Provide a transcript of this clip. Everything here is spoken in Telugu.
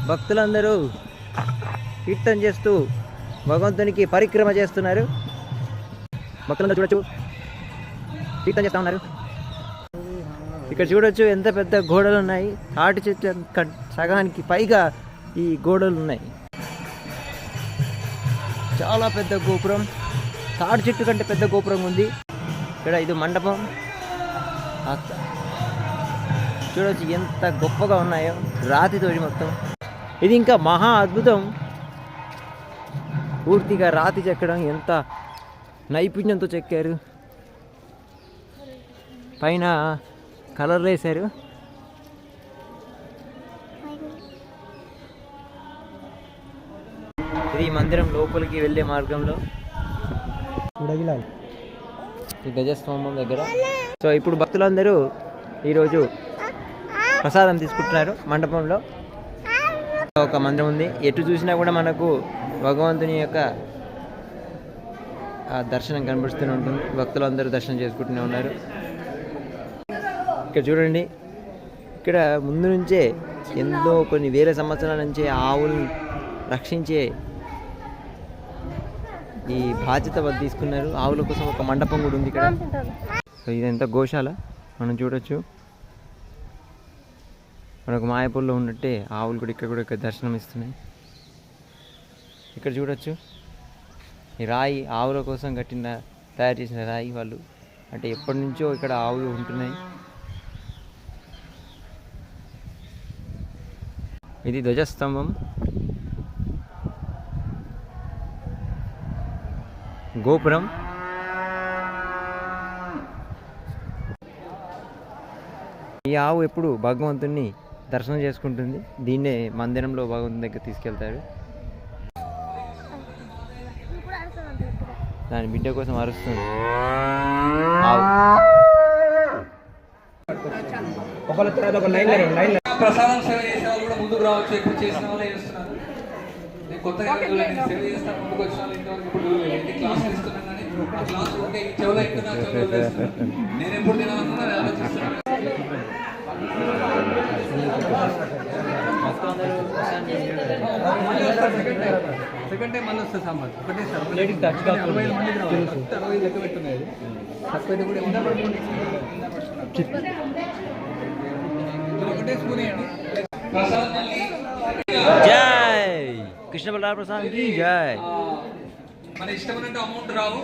భక్తులందరూ కీర్తన చేస్తూ భగవంతునికి పరిక్రమ చేస్తున్నారు. భక్తులందరూ చూడొచ్చు కీర్తన చేస్తూ ఉన్నారు. ఇక్కడ చూడొచ్చు ఎంత పెద్ద గోడలు ఉన్నాయి. తాటి చెట్టు సగానికి పైగా ఈ గోడలు ఉన్నాయి. చాలా పెద్ద గోపురం, తాటి చెట్టు కంటే పెద్ద గోపురం ఉంది ఇక్కడ. ఇది మండపం. చూడవచ్చు ఎంత గొప్పగా ఉన్నాయో రాతితో మొత్తం. ఇది ఇంకా మహా అద్భుతం. పూర్తిగా రాతి చెక్కడం ఎంత నైపుణ్యంతో చెక్కారు. పైన కలర్ వేశారు. ఇది మందిరం లోపలికి వెళ్ళే మార్గంలో ఈ గజస్తంభం దగ్గర. సో ఇప్పుడు భక్తులందరూ ఈరోజు ప్రసాదం తీసుకుంటున్నారు. మండపంలో ఒక మందిరం ఉంది. ఎటు చూసినా కూడా మనకు భగవంతుని యొక్క దర్శనం కనిపిస్తూనే ఉంటుంది. భక్తులందరూ దర్శనం చేసుకుంటూనే ఉన్నారు. ఇక్కడ చూడండి, ఇక్కడ ముందు నుంచే ఎంతో కొన్ని వేల సంవత్సరాల నుంచే ఆవులను రక్షించే ఈ బాధ్యత తీసుకున్నారు. ఆవుల కోసం ఒక మండపం కూడా ఉంది ఇక్కడ. ఇదంతా గోశాల మనం చూడొచ్చు. మనకు మాయపూర్లో ఉన్నట్టే ఆవులు కూడా ఇక్కడ దర్శనం ఇస్తున్నాయి. ఇక్కడ చూడొచ్చు ఈ రాయి ఆవుల కోసం తయారు చేసిన రాయి. వాళ్ళు అంటే ఎప్పటి నుంచో ఇక్కడ ఆవులు ఉంటున్నాయి. ఇది ధ్వజస్తంభం, గోపురం. ఈ ఆవు ఎప్పుడు భగవంతుని దర్శనం చేసుకుంటుంది. దీన్నే మందిరంలో భగవంతుని దగ్గర తీసుకెళ్తారు. దాని బిడ్డ కోసం అరుస్తుంది ఆవు. ప్రసాదం సేవ చేసే వాళ్ళు కూడా ముందుకు రావచ్చు. ఇప్పుడు చేసిన వాళ్ళే చేస్తున్నారు. నేను కొత్తగా సేవ చేస్తాను ముందుకు వచ్చిన వాళ్ళు ఇంతవరకు ఇప్పుడు క్లాస్ ఇస్తున్నాను. కానీ ఆ క్లాస్ ఉంటే చెవులో ఎక్కుతున్నా నేను ఎప్పుడు తినాలనుకున్నా ఆలోచిస్తున్నాను. సెకండ్ టైం మళ్ళీ వస్తుంది సాంబార్ ఒకటే సార్. 60 మందికి రావాలి. 60 లెక్క పెట్టున్నాయి. తక్కువైతే కూడా ఒకటే స్పూన్ వేయండి. జై కృష్ణ బలరామ ప్రసాద్ కి జై. మన ఇష్టమైనట్టు అమౌంట్ రావు.